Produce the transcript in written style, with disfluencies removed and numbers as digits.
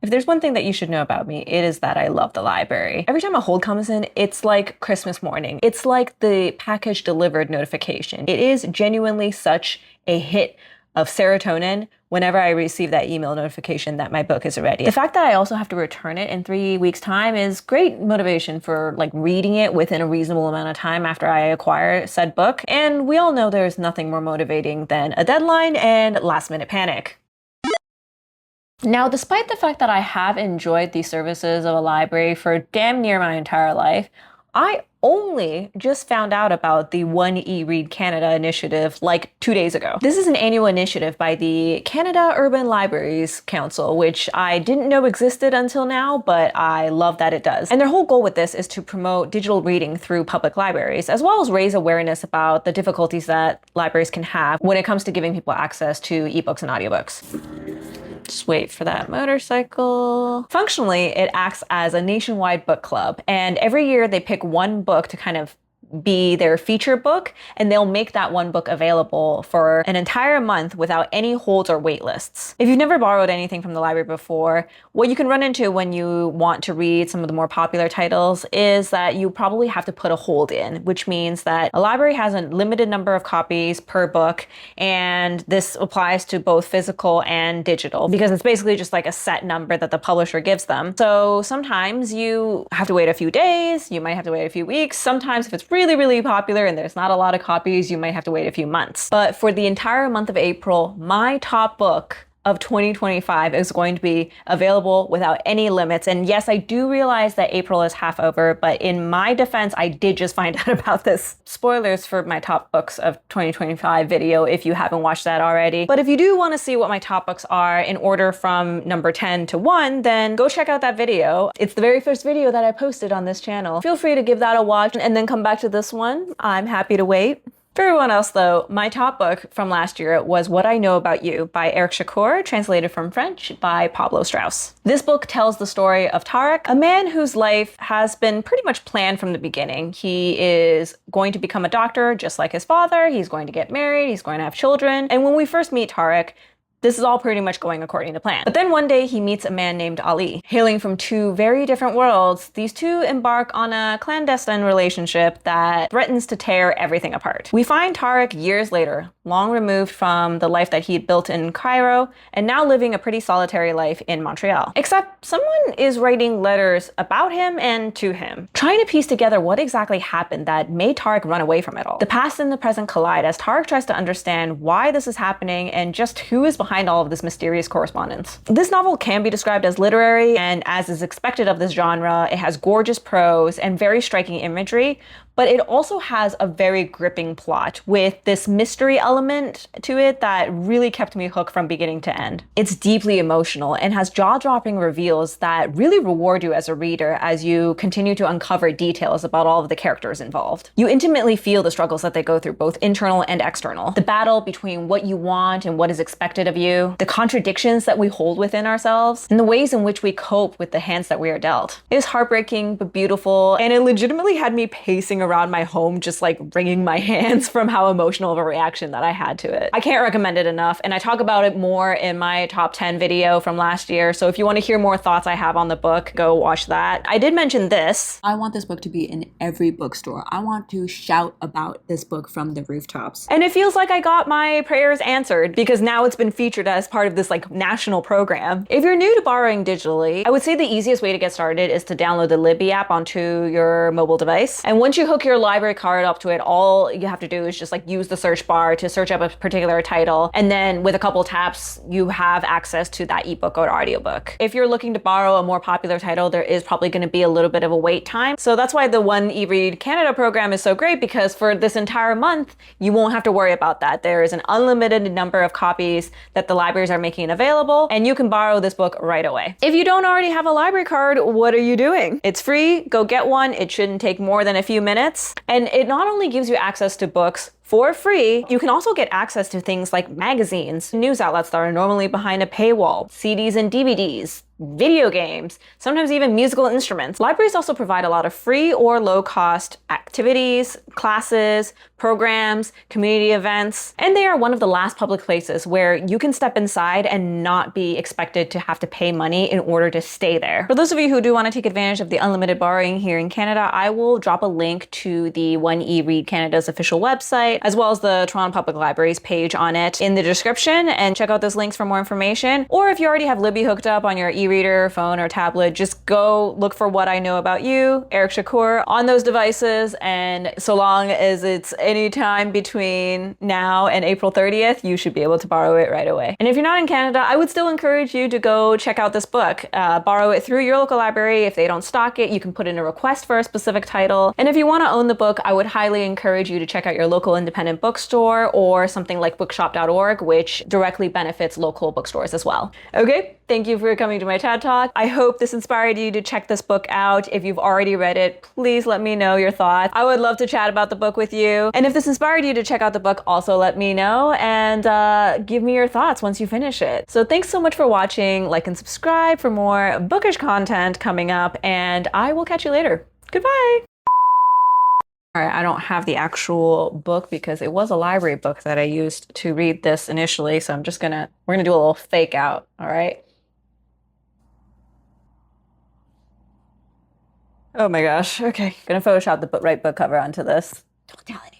If there's one thing that you should know about me, it is that I love the library. Every time a hold comes in, it's like Christmas morning. It's like the package delivered notification. It is genuinely such a hit of serotonin whenever I receive that email notification that my book is ready. The fact that I also have to return it in 3 weeks' time is great motivation for like reading it within a reasonable amount of time after I acquire said book. And we all know there's nothing more motivating than a deadline and last-minute panic. Now, despite the fact that I have enjoyed the services of a library for damn near my entire life, I only just found out about the One eRead Canada initiative like 2 days ago. This is an annual initiative by the Canada Urban Libraries Council, which I didn't know existed until now, but I love that it does. And their whole goal with this is to promote digital reading through public libraries, as well as raise awareness about the difficulties that libraries can have when it comes to giving people access to ebooks and audiobooks. Just wait for that motorcycle. Functionally, it acts as a nationwide book club, and every year they pick one book to kind of be their feature book, and they'll make that one book available for an entire month without any holds or wait lists. If you've never borrowed anything from the library before, what you can run into when you want to read some of the more popular titles is that you probably have to put a hold in, which means that a library has a limited number of copies per book, and this applies to both physical and digital because it's basically just like a set number that the publisher gives them. So sometimes you have to wait a few days, you might have to wait a few weeks. Sometimes if it's really popular and there's not a lot of copies, you might have to wait a few months. But for the entire month of April, my top book of 2025 is going to be available without any limits. And yes, I do realize that April is half over, but in my defense, I did just find out about this. Spoilers for my top books of 2025 video if you haven't watched that already. But if you do want to see what my top books are in order from number 10 to 1, then go check out that video. It's the very first video that I posted on this channel. Feel free to give that a watch and then come back to this one. I'm happy to wait. For everyone else though, my top book from last year was What I Know About You by Éric Chacour, translated from French by Pablo Strauss. This book tells the story of Tarek, a man whose life has been pretty much planned from the beginning. He is going to become a doctor just like his father, he's going to get married, he's going to have children, and when we first meet Tarek, this is all pretty much going according to plan. But then one day he meets a man named Ali. Hailing from two very different worlds, these two embark on a clandestine relationship that threatens to tear everything apart. We find Tarek years later, long removed from the life that he had built in Cairo, and now living a pretty solitary life in Montreal. Except someone is writing letters about him and to him, trying to piece together what exactly happened that made Tarek run away from it all. The past and the present collide as Tarek tries to understand why this is happening and just who is behind all of this mysterious correspondence. This novel can be described as literary, and as is expected of this genre, it has gorgeous prose and very striking imagery, but it also has a very gripping plot with this mystery element to it that really kept me hooked from beginning to end. It's deeply emotional and has jaw-dropping reveals that really reward you as a reader as you continue to uncover details about all of the characters involved. You intimately feel the struggles that they go through, both internal and external. The battle between what you want and what is expected of you, the contradictions that we hold within ourselves, and the ways in which we cope with the hands that we are dealt. It is heartbreaking but beautiful, and it legitimately had me pacing around my home just like wringing my hands from how emotional of a reaction that I had to it. I can't recommend it enough, and I talk about it more in my top 10 video from last year, so if you want to hear more thoughts I have on the book, go watch that. I did mention this. I want this book to be in every bookstore. I want to shout about this book from the rooftops. And it feels like I got my prayers answered because now it's been featured as part of this like national program. If you're new to borrowing digitally, I would say the easiest way to get started is to download the Libby app onto your mobile device. And once you hook your library card up to it, all you have to do is just like use the search bar to search up a particular title. And then with a couple taps, you have access to that ebook or audiobook. If you're looking to borrow a more popular title, there is probably going to be a little bit of a wait time. So that's why the One eRead Canada program is so great, because for this entire month, you won't have to worry about that. There is an unlimited number of copies that the libraries are making available, and you can borrow this book right away. If you don't already have a library card, what are you doing? It's free, go get one. It shouldn't take more than a few minutes. And it not only gives you access to books for free. You can also get access to things like magazines, news outlets that are normally behind a paywall, CDs and DVDs, video games, sometimes even musical instruments. Libraries also provide a lot of free or low-cost activities, classes, programs, community events, and they are one of the last public places where you can step inside and not be expected to have to pay money in order to stay there. For those of you who do want to take advantage of the unlimited borrowing here in Canada, I will drop a link to the One eRead Canada's official website, as well as the Toronto Public Library's page on it in the description, and check out those links for more information. Or if you already have Libby hooked up on your e-reader, phone, or tablet, just go look for What I Know About You, Éric Chacour, on those devices, and so long as it's any time between now and April 30th, you should be able to borrow it right away. And if you're not in Canada, I would still encourage you to go check out this book. Borrow it through your local library. If they don't stock it, you can put in a request for a specific title. And if you want to own the book, I would highly encourage you to check out your local independent bookstore or something like bookshop.org, which directly benefits local bookstores as well. Okay, thank you for coming to my TED Talk. I hope this inspired you to check this book out. If you've already read it, please let me know your thoughts. I would love to chat about the book with you. And if this inspired you to check out the book, also let me know and give me your thoughts once you finish it. So thanks so much for watching. Like and subscribe for more bookish content coming up, and I will catch you later. Goodbye. All right, I don't have the actual book because it was a library book that I used to read this initially, so we're gonna do a little fake out, all right? Oh my gosh, okay. Gonna Photoshop the right book cover onto this. Don't tell anyone.